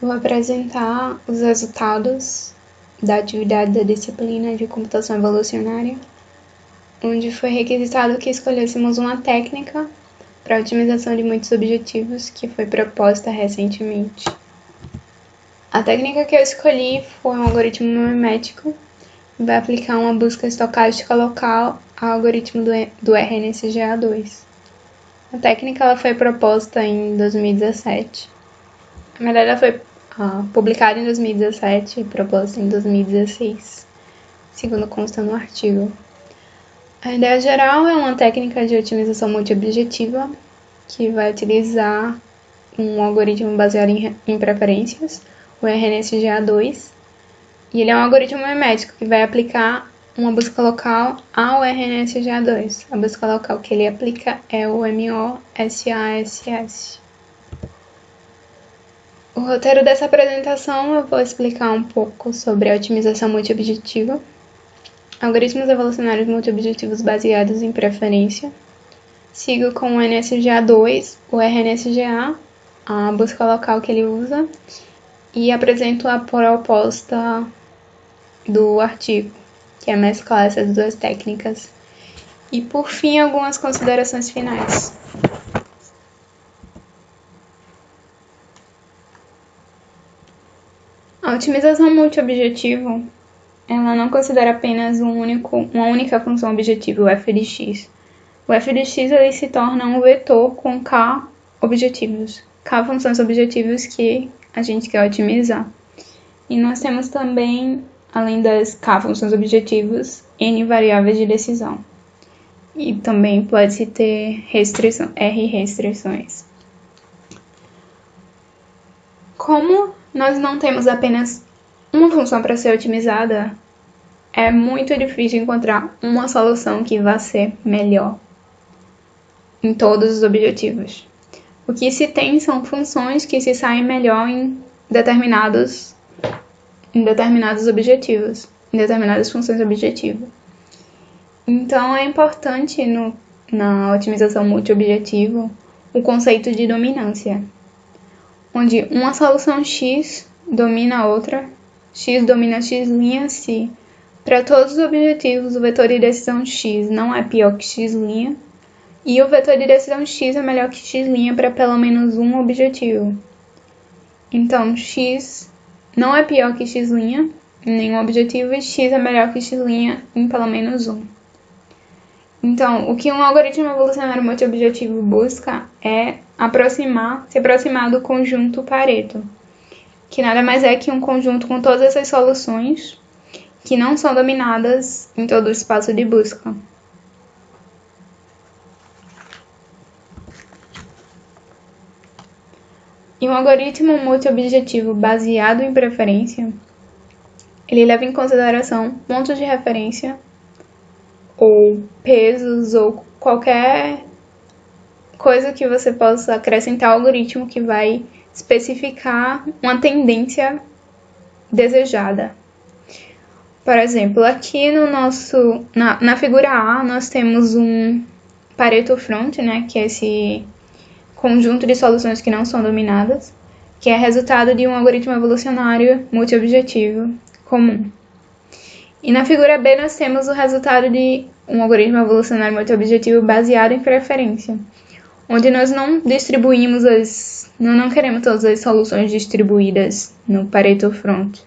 Vou apresentar os resultados da atividade da disciplina de computação evolucionária, onde foi requisitado que escolhêssemos uma técnica para a otimização de muitos objetivos que foi proposta recentemente. A técnica que eu escolhi foi um algoritmo mimético, que vai aplicar uma busca estocástica local ao algoritmo do RNSGA2. A técnica ela foi proposta em 2017. Na verdade, ela foi publicada em 2017 e proposta em 2016, segundo consta no artigo. A ideia geral é uma técnica de otimização multiobjetiva que vai utilizar um algoritmo baseado em preferências, o RNSGA2, e ele é um algoritmo mimético que vai aplicar uma busca local ao RNSGA2. A busca local que ele aplica é o MOSASS. O roteiro dessa apresentação eu vou explicar um pouco sobre a otimização multiobjetiva, algoritmos evolucionários multiobjetivos baseados em preferência. Sigo com o NSGA2, o RNSGA, a busca local que ele usa, e apresento a proposta do artigo, que é mesclar essas duas técnicas. E por fim, algumas considerações finais. A otimização multiobjetivo, ela não considera apenas uma única função objetiva, o f de x. O f de x ele se torna um vetor com k objetivos, k funções objetivas que a gente quer otimizar. E nós temos também, além das k funções objetivas, n variáveis de decisão. E também pode-se ter R restrições. Como nós não temos apenas uma função para ser otimizada, é muito difícil encontrar uma solução que vá ser melhor em todos os objetivos. O que se tem são funções que se saem melhor em determinados objetivos, em determinadas funções objetivas. Então é importante na otimização multiobjetivo o conceito de dominância, onde uma solução x domina a outra, x domina x' se para todos os objetivos o vetor de decisão x não é pior que x' e o vetor de decisão x é melhor que x' para pelo menos um objetivo. Então, x não é pior que x' em nenhum objetivo e x é melhor que x' em pelo menos um. Então, o que um algoritmo evolucionário multiobjetivo busca é se aproximar do conjunto Pareto, que nada mais é que um conjunto com todas essas soluções que não são dominadas em todo o espaço de busca. E um algoritmo multiobjetivo baseado em preferência, ele leva em consideração pontos de referência ou pesos ou qualquer coisa que você possa acrescentar ao algoritmo que vai especificar uma tendência desejada. Por exemplo, aqui na figura A nós temos um Pareto Front, né, que é esse conjunto de soluções que não são dominadas, que é resultado de um algoritmo evolucionário multiobjetivo comum. E na figura B nós temos o resultado de um algoritmo evolucionário multiobjetivo baseado em preferência, onde nós não queremos todas as soluções distribuídas no Pareto Front.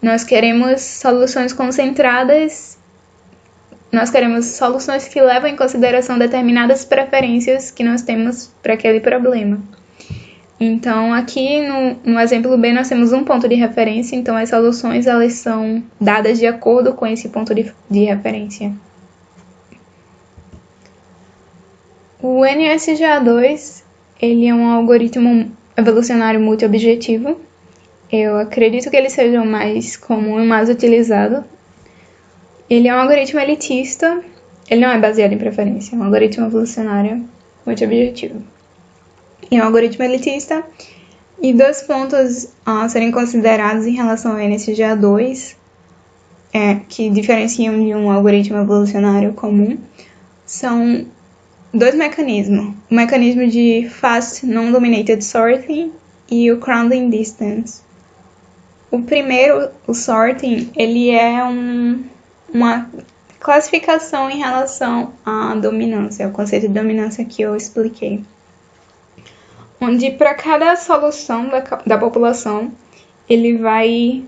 Nós queremos soluções concentradas, nós queremos soluções que levam em consideração determinadas preferências que nós temos para aquele problema. Então, aqui no exemplo B, nós temos um ponto de referência, então as soluções elas são dadas de acordo com esse ponto de referência. O NSGA2, ele é um algoritmo evolucionário multiobjetivo. Eu acredito que ele seja o mais comum e mais utilizado. Ele é um algoritmo elitista, ele não é baseado em preferência, é um algoritmo evolucionário multiobjetivo. É um algoritmo elitista, e dois pontos a serem considerados em relação ao NSGA2, que diferenciam de um algoritmo evolucionário comum, são dois mecanismos. O mecanismo de Fast Non-Dominated Sorting e o crowding distance. O primeiro, o sorting, ele é uma classificação em relação à dominância, o conceito de dominância que eu expliquei. Onde para cada solução da população, ele vai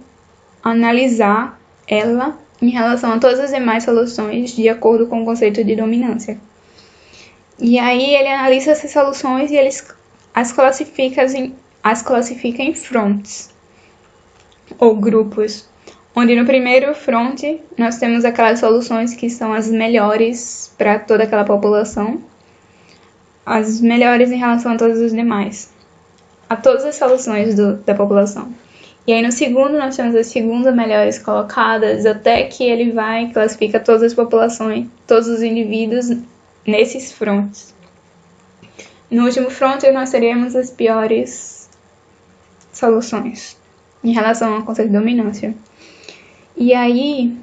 analisar ela em relação a todas as demais soluções de acordo com o conceito de dominância. E aí ele analisa essas soluções e ele as classifica em fronts, ou grupos, onde no primeiro front nós temos aquelas soluções que são as melhores para toda aquela população, as melhores em relação a todas as demais, a todas as soluções da população. E aí no segundo nós temos as segundas melhores colocadas, até que ele vai e classifica todas as populações, todos os indivíduos nesses fronts. No último front nós teremos as piores soluções em relação ao conceito de dominância. E aí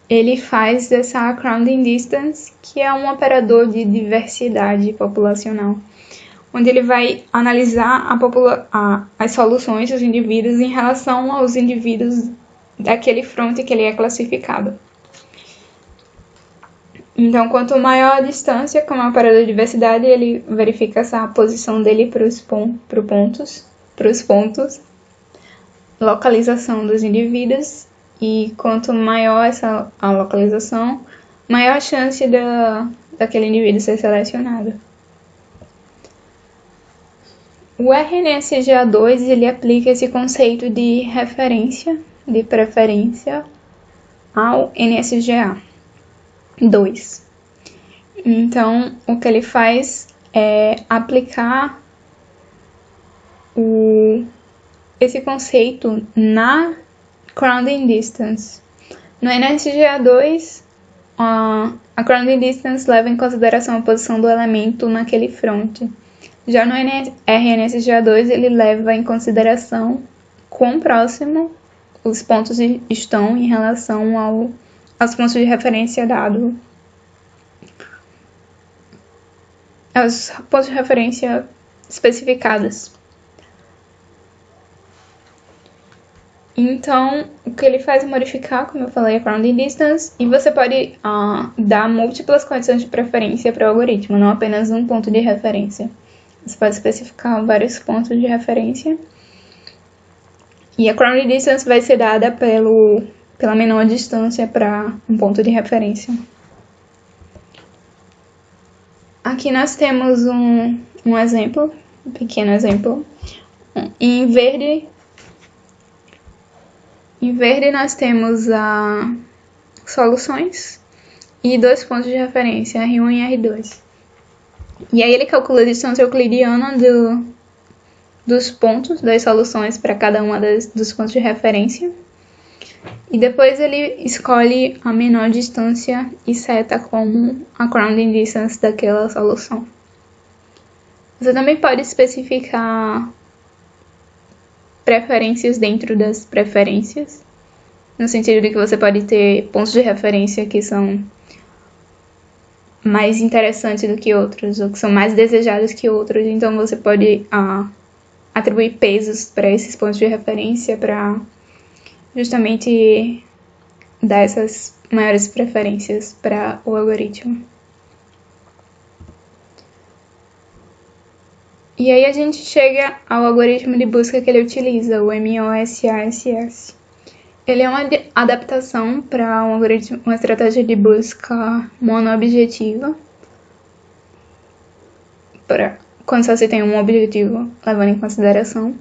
ele faz essa crowding distance, que é um operador de diversidade populacional, onde ele vai analisar as soluções dos indivíduos em relação aos indivíduos daquele front que ele é classificado. Então, quanto maior a distância, como é um operador de diversidade, ele verifica essa posição dele para os pontos, localização dos indivíduos, e quanto maior a localização, maior a chance daquele indivíduo ser selecionado. O RNSGA2 ele aplica esse conceito de referência, de preferência, ao NSGA2. Então, o que ele faz é aplicar esse conceito na crowding distance. No NSGA2, a crowding distance leva em consideração a posição do elemento naquele front. Já no RNSGA2, ele leva em consideração quão próximo os pontos estão em relação aos pontos de referência dado, aos pontos de referência especificados. Então, o que ele faz é modificar, como eu falei, a crowding distance, e você pode dar múltiplas condições de preferência para o algoritmo, não apenas um ponto de referência. Você pode especificar vários pontos de referência. E a crowding distance vai ser dada pela menor distância para um ponto de referência. Aqui nós temos um exemplo, um pequeno exemplo. Em verde nós temos soluções e 2 pontos de referência, R1 e R2. E aí ele calcula a distância euclidiana dos pontos das soluções para cada uma dos pontos de referência. E depois ele escolhe a menor distância e seta como a crowding distance daquela solução. Você também pode especificar preferências dentro das preferências, no sentido de que você pode ter pontos de referência que são mais interessantes do que outros, ou que são mais desejados que outros. Então você pode atribuir pesos para esses pontos de referência para justamente dar essas maiores preferências para o algoritmo. E aí a gente chega ao algoritmo de busca que ele utiliza, o MOSASS. Ele é uma adaptação para uma estratégia de busca monoobjetiva, quando só se tem um objetivo levando em consideração.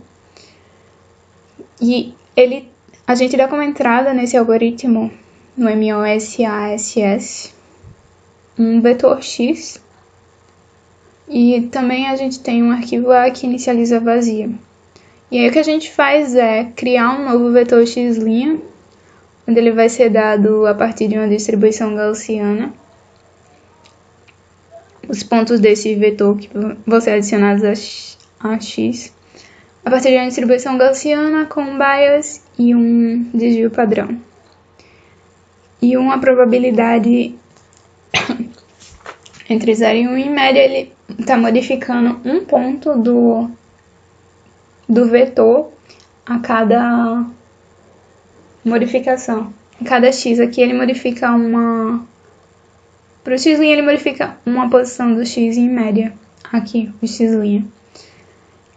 E a gente dá como entrada nesse algoritmo, no MOSASS, um vetor X, e também a gente tem um arquivo A que inicializa vazio. E aí o que a gente faz é criar um novo vetor x', onde ele vai ser dado a partir de uma distribuição gaussiana. Os pontos desse vetor que vão ser adicionados a x, a partir de uma distribuição gaussiana com um bias e um desvio padrão. E uma probabilidade entre 0 e 1, em média ele está modificando um ponto do vetor a cada modificação. Em cada x aqui ele modifica para o x' ele modifica uma posição do x em média. Aqui, o x'.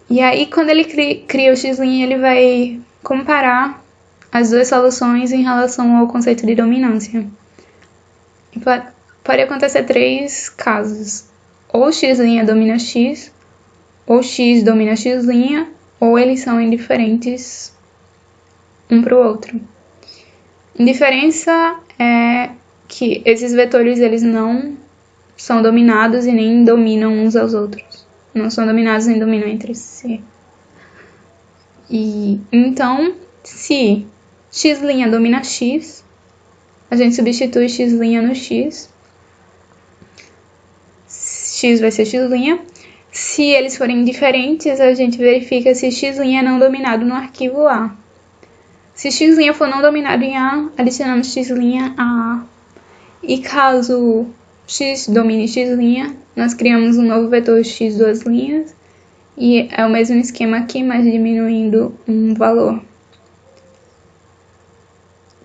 E aí, quando ele cria o x', ele vai comparar as duas soluções em relação ao conceito de dominância. E pode acontecer 3 casos. Ou x' domina x, ou x domina x', ou eles são indiferentes um para o outro. Indiferença é que esses vetores eles não são dominados e nem dominam uns aos outros. Não são dominados nem dominam entre si. E então, se x' domina x, a gente substitui x' no x. X vai ser x'. Se eles forem diferentes, a gente verifica se x' é não dominado no arquivo A. Se x' for não dominado em A, adicionamos x' a A. E caso x domine x', nós criamos um novo vetor x duas linhas. E é o mesmo esquema aqui, mas diminuindo um valor.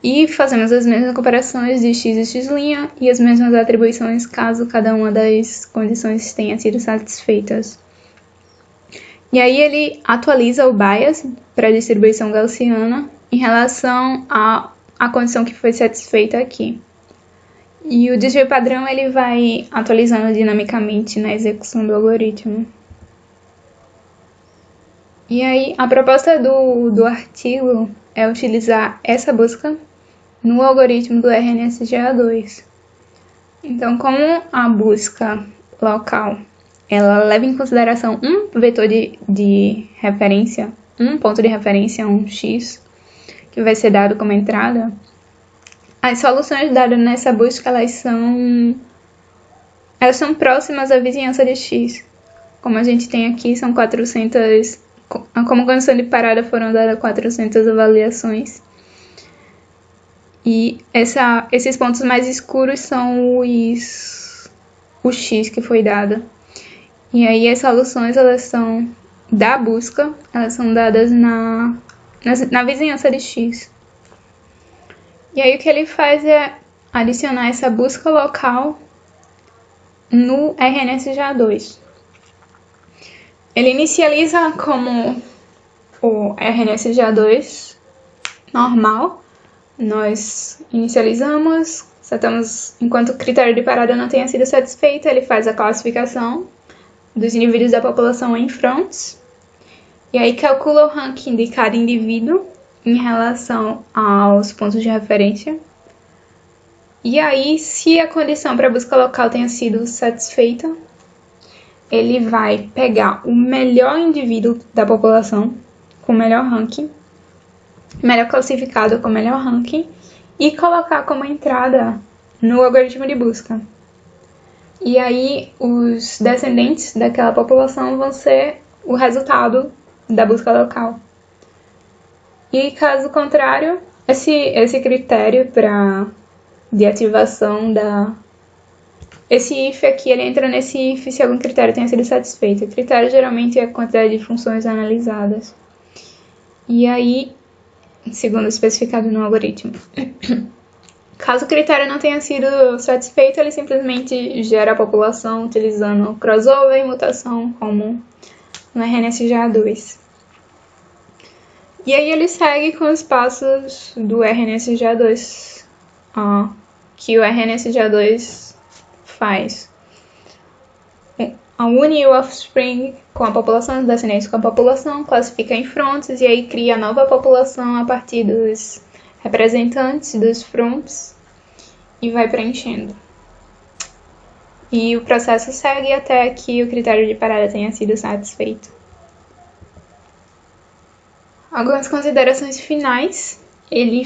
E fazemos as mesmas comparações de x e x' e as mesmas atribuições caso cada uma das condições tenha sido satisfeitas. E aí ele atualiza o bias para a distribuição gaussiana em relação à condição que foi satisfeita aqui. E o desvio padrão ele vai atualizando dinamicamente na execução do algoritmo. E aí a proposta do artigo é utilizar essa busca no algoritmo do RNSGA2. Então, como a busca local ela leva em consideração um vetor de referência, um ponto de referência, um x, que vai ser dado como entrada, as soluções dadas nessa busca elas são próximas à vizinhança de x. Como a gente tem aqui, são 400, como condição de parada foram dadas 400 avaliações. E esses pontos mais escuros são o x que foi dado. E aí as soluções elas são da busca, elas são dadas na vizinhança de x. E aí o que ele faz é adicionar essa busca local no RNSGA2. Ele inicializa como o RNSGA2 normal. Nós inicializamos, setamos, enquanto o critério de parada não tenha sido satisfeito, ele faz a classificação dos indivíduos da população em fronts. E aí calcula o ranking de cada indivíduo em relação aos pontos de referência. E aí, se a condição para a busca local tenha sido satisfeita, ele vai pegar o melhor indivíduo da população com o melhor ranking, melhor classificado com o melhor ranking, e colocar como entrada no algoritmo de busca. E aí, os descendentes daquela população vão ser o resultado da busca local. E caso contrário, esse critério de ativação esse if aqui, ele entra nesse if se algum critério tenha sido satisfeito. O critério geralmente é a quantidade de funções analisadas. E aí, segundo especificado no algoritmo. Caso o critério não tenha sido satisfeito, ele simplesmente gera a população utilizando crossover e mutação, como no RNSGA2. E aí ele segue com os passos do RNSGA2, que o RNSGA2 faz. Une o offspring com a população, os descendentes com a população, classifica em fronts e aí cria a nova população a partir dos representantes dos fronts e vai preenchendo. E o processo segue até que o critério de parada tenha sido satisfeito. Algumas considerações finais. Ele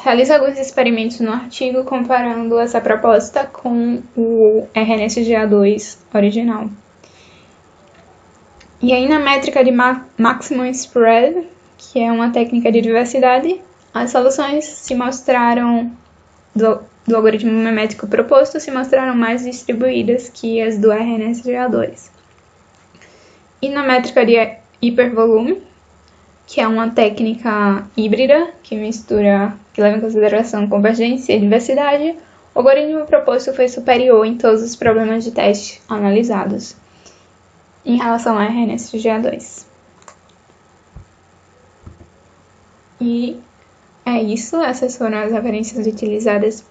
realiza alguns experimentos no artigo comparando essa proposta com o RNSGA2 original. E aí na métrica de Maximum Spread, que é uma técnica de diversidade, as soluções se mostraram, do algoritmo memétrico proposto, se mostraram mais distribuídas que as do RNSGA2. E na métrica de hipervolume, que é uma técnica híbrida que leva em consideração convergência e diversidade, o algoritmo proposto foi superior em todos os problemas de teste analisados em relação ao RNSGA2. E é isso, essas foram as referências utilizadas